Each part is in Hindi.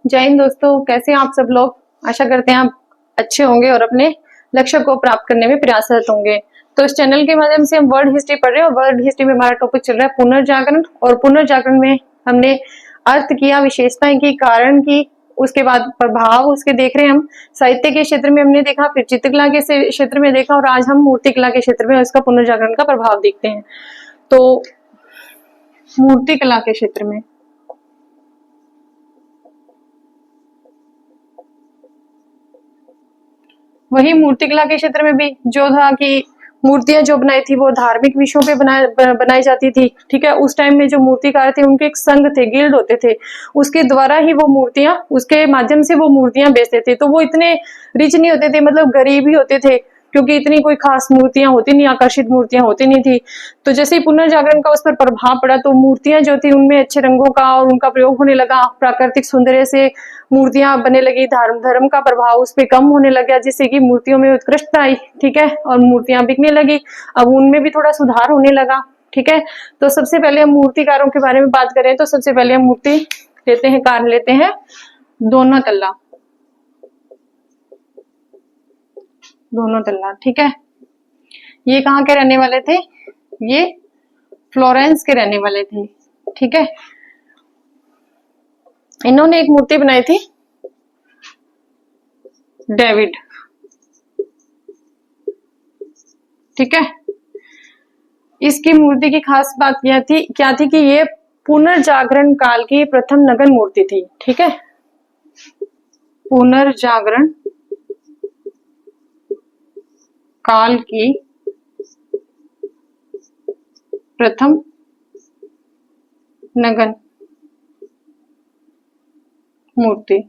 जय हिंद दोस्तों, कैसे हैं आप सब लोग। आशा करते हैं आप अच्छे होंगे और अपने लक्ष्य को प्राप्त करने में प्रयासरत होंगे। तो इस चैनल के माध्यम से हम वर्ल्ड हिस्ट्री पढ़ रहे हैं और वर्ल्ड हिस्ट्री में हमारा टॉपिक चल रहा है पुनर्जागरण। और पुनर्जागरण में हमने अर्थ किया, विशेषताएं की, कारण की, उसके बाद प्रभाव उसके देख रहे हैं हम। साहित्य के क्षेत्र में हमने देखा, फिर चित्रकला के क्षेत्र में देखा और आज हम मूर्तिकला के क्षेत्र में इसका पुनर्जागरण का प्रभाव देखते हैं। तो मूर्तिकला के क्षेत्र में वही मूर्तिकला के क्षेत्र में भी जो था कि मूर्तियां जो बनाई थी वो धार्मिक विषयों पे बनाई जाती थी। ठीक है, उस टाइम में जो मूर्तिकार थे उनके एक संघ थे, गिल्ड होते थे, उसके द्वारा ही वो मूर्तियां, उसके माध्यम से वो मूर्तियां बेचते थे। तो वो इतने रिच नहीं होते थे, मतलब गरीब ही होते थे, क्योंकि इतनी कोई खास मूर्तियां होती नहीं, आकर्षित मूर्तियां होती नहीं थी। तो जैसे ही पुनर्जागरण का उस पर प्रभाव पड़ा तो मूर्तियां जो थी उनमें अच्छे रंगों का और उनका प्रयोग होने लगा, प्राकृतिक सौंदर्य से मूर्तियां बनने लगी, धर्म का प्रभाव उस पर कम होने लग गया, जिससे कि मूर्तियों में उत्कृष्टता आई। ठीक है, और मूर्तियां बिकने लगी, अब उनमें भी थोड़ा सुधार होने लगा। ठीक है, तो सबसे पहले हम मूर्तिकारों के बारे में बात करें तो सबसे पहले हम मूर्ति कार लेते हैं दोनोतल्ला। ठीक है, ये कहाँ के रहने वाले थे? ये फ्लोरेंस के रहने वाले थे। ठीक है, इन्होंने एक मूर्ति बनाई थी, डेविड। ठीक है, इसकी मूर्ति की खास बात क्या थी कि ये पुनर्जागरण काल की प्रथम नगर मूर्ति थी। ठीक है, पुनर्जागरण काल की प्रथम नगन मूर्ति।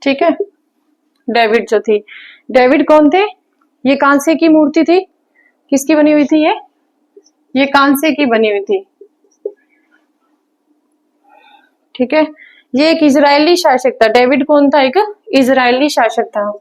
ठीक है, डेविड जो थी, डेविड कौन थे? ये कांसे की मूर्ति थी। किसकी बनी हुई थी? ये कांसे की बनी हुई थी। ठीक है, ये एक इजरायली शासक था। डेविड कौन था? एक इजरायली शासक था।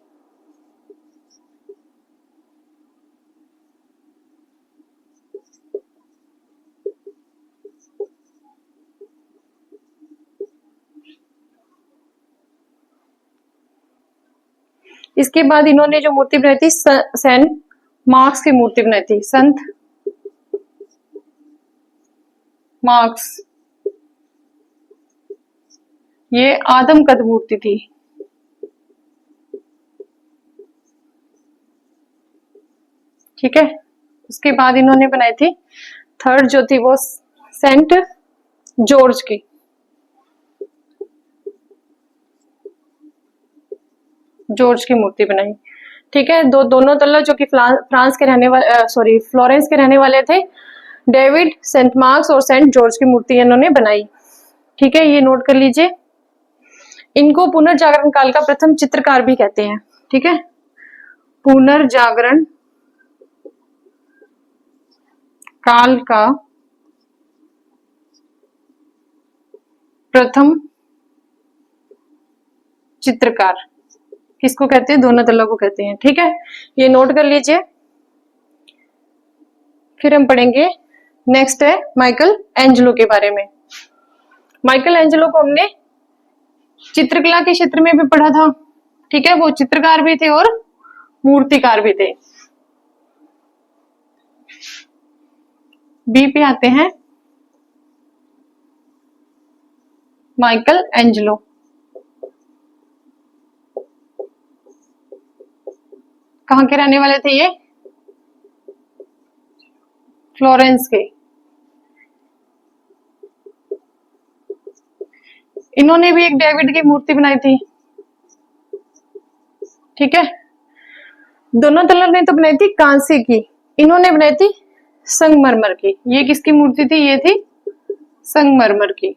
इसके बाद इन्होंने जो मूर्ति बनाई थी सेंट मार्क्स की मूर्ति बनाई थी। संत मार्क्स, ये आदमकद मूर्ति थी। ठीक है, उसके बाद इन्होंने बनाई थी थर्ड जो थी वो सेंट जॉर्ज की। जॉर्ज की मूर्ति बनाई। ठीक है, दोनों तल्ला जो कि फ्रांस के रहने वाले फ्लोरेंस के रहने वाले थे, डेविड, सेंट मार्क्स और सेंट जॉर्ज की मूर्ति इन्होंने बनाई। ठीक है, ये नोट कर लीजिए। इनको पुनर्जागरण काल का प्रथम चित्रकार भी कहते हैं। ठीक है, पुनर्जागरण काल का प्रथम चित्रकार किसको कहते हैं? दोनोतल्ला को कहते हैं। ठीक है, ये नोट कर लीजिए। फिर हम पढ़ेंगे, नेक्स्ट है माइकल एंजेलो के बारे में। माइकल एंजेलो को हमने चित्रकला के क्षेत्र में भी पढ़ा था। ठीक है, वो चित्रकार भी थे और मूर्तिकार भी थे। बी पे आते हैं माइकल एंजेलो। कहाँ के रहने वाले थे? ये फ्लोरेंस के। इन्होंने भी एक डेविड की मूर्ति बनाई थी। ठीक है, दोनोतल्ला ने तो बनाई थी कांसे की, इन्होंने बनाई थी संगमरमर की। ये किसकी मूर्ति थी? ये थी संगमरमर की।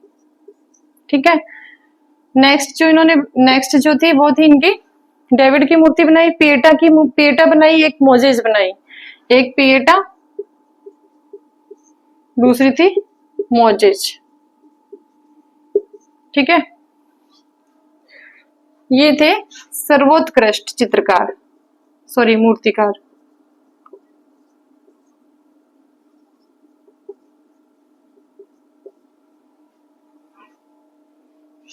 ठीक है, नेक्स्ट जो थी वो थी इनकी डेविड की मूर्ति बनाई, पिएटा बनाई, एक मोजेस बनाई। एक पिएटा, दूसरी थी मोजेस। ठीक है, ये थे सर्वोत्कृष्ट चित्रकार, मूर्तिकार।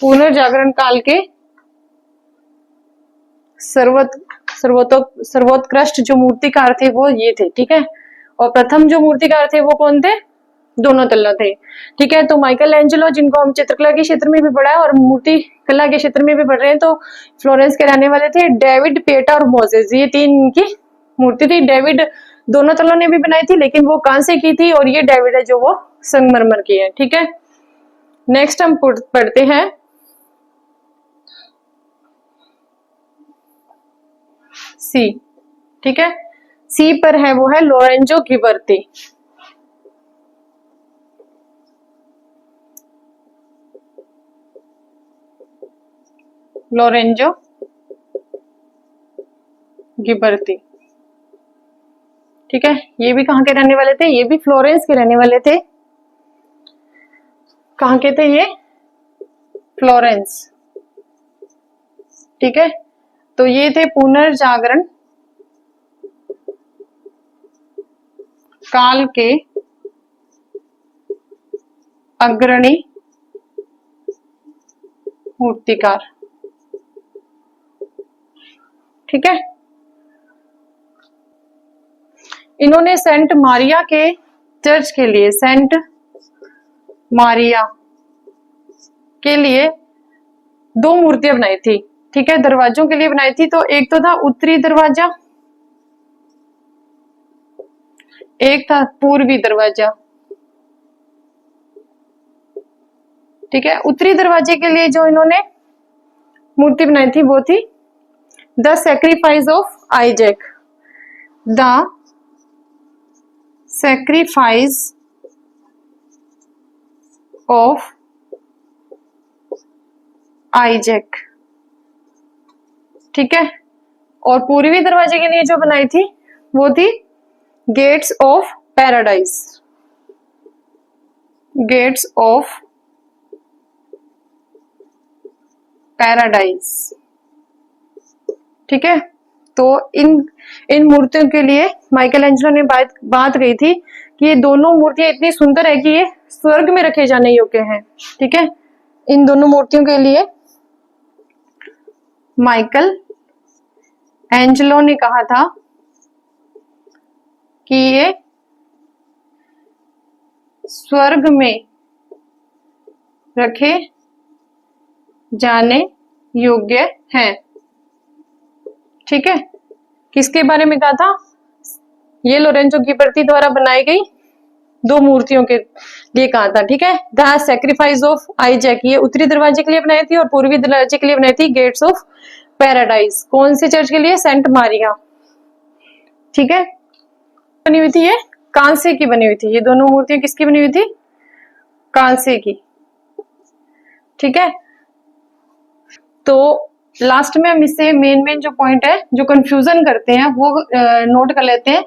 पुनर्जागरण काल के सर्वोत्कृष्ट जो मूर्तिकार थे वो ये थे, ठीक है। और प्रथम जो मूर्तिकार थे वो कौन थे? डोनाटेल्लो थे, ठीक है। तो माइकल एंजेलो, जिनको हम चित्रकला के क्षेत्र में भी पढ़ा है और मूर्ति कला के क्षेत्र में भी पढ़ रहे हैं, तो फ्लोरेंस के रहने वाले थे। डेविड, पिएटा और मोजेस, ये 3 इनकी मूर्ति थी। डेविड डोनाटेल्लो ने भी बनाई थी, लेकिन वो कांसे की थी, और ये डेविड है जो वो संगमरमर की है, ठीक है। नेक्स्ट हम पढ़ते हैं सी, ठीक है। सी पर है वो है लोरेंजो गिबर्ती। लोरेंजो गिबर्ती, ठीक है। ये भी कहाँ के रहने वाले थे? ये भी फ्लोरेंस के रहने वाले थे। कहाँ के थे ये? फ्लोरेंस, ठीक है। तो ये थे पुनर्जागरण काल के अग्रणी मूर्तिकार, ठीक है। इन्होंने सेंट मारिया के चर्च के लिए, सेंट मारिया के लिए 2 मूर्तियां बनाई थी, ठीक है। दरवाजों के लिए बनाई थी। तो एक तो था उत्तरी दरवाजा, एक था पूर्वी दरवाजा, ठीक है। उत्तरी दरवाजे के लिए जो इन्होंने मूर्ति बनाई थी वो थी the sacrifice of Isaac, the sacrifice of Isaac, ठीक है। और पूर्वी दरवाजे के लिए जो बनाई थी वो थी gates of paradise, gates of paradise, ठीक है। तो इन मूर्तियों के लिए माइकल एंजेलो ने बात कही थी कि ये दोनों मूर्तियां इतनी सुंदर है कि ये स्वर्ग में रखे जाने योग्य हैं, ठीक है। इन दोनों मूर्तियों के लिए माइकल एंजेलो ने कहा था कि ये स्वर्ग में रखे जाने योग्य हैं, ठीक है। किसके बारे में कहा था? ये लोरेंजो गिबर्ती द्वारा बनाई गई 2 मूर्तियों के लिए कहा था, ठीक है। द सैक्रिफाइस ऑफ आइजैक, ये उत्तरी दरवाजे के लिए बनाई थी, और पूर्वी दरवाजे के लिए बनाई थी गेट्स ऑफ पैराडाइज। कौन से चर्च के लिए? सेंट मारिया, ठीक है। बनी हुई थी, ये कांसे की बनी हुई थी। ये दोनों मूर्तियां किसकी बनी हुई थी? कांसे की, ठीक है। तो लास्ट में हम इससे मेन जो पॉइंट है, जो कंफ्यूजन करते हैं, वो नोट कर लेते हैं।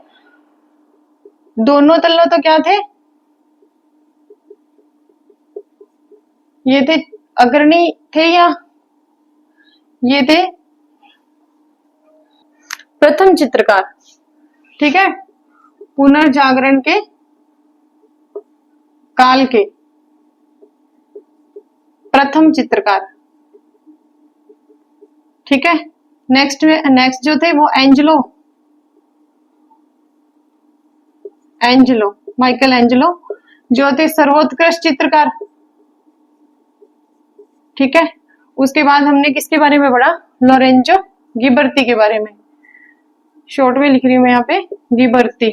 दोनों तल्लो तो क्या थे? ये थे अग्रणी थे, या ये थे प्रथम चित्रकार, ठीक है। पुनर्जागरण के काल के प्रथम चित्रकार, ठीक है। नेक्स्ट जो थे वो माइकल एंजेलो जो थे सर्वोत्कृष्ट चित्रकार, ठीक है। उसके बाद हमने किसके बारे में पढ़ा? लोरेंजो गिबर्ती के बारे में। शॉर्ट में लिख रही हूं मैं यहाँ पे, गिबर्ती।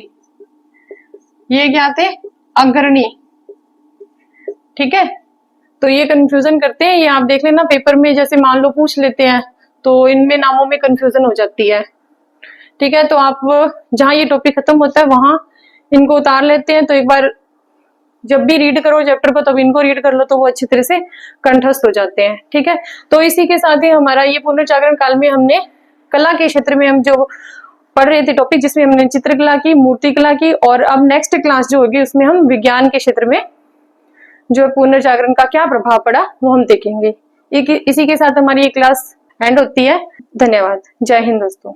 ये क्या थे? अग्रणी, ठीक है। तो ये कंफ्यूजन करते हैं, ये आप देख लेना पेपर में, जैसे मान लो पूछ लेते हैं तो इनमें नामों में कंफ्यूजन हो जाती है, ठीक है। तो आप जहां ये टॉपिक खत्म होता है वहां इनको उतार लेते हैं, तो एक बार जब भी रीड करो चैप्टर को तब इनको रीड कर लो, तो वो अच्छी तरह से कंठस्थ हो जाते हैं, ठीक है। तो इसी के साथ ही हमारा ये पुनर्जागरण काल में हमने कला के क्षेत्र में हम जो पढ़ रहे थे टॉपिक, जिसमें हमने चित्रकला की, मूर्तिकला की, और अब नेक्स्ट क्लास जो होगी उसमें हम विज्ञान के क्षेत्र में जो पुनर्जागरण का क्या प्रभाव पड़ा वो हम देखेंगे। इसी के साथ हमारी ये क्लास एंड होती है। धन्यवाद। जय हिंद दोस्तों।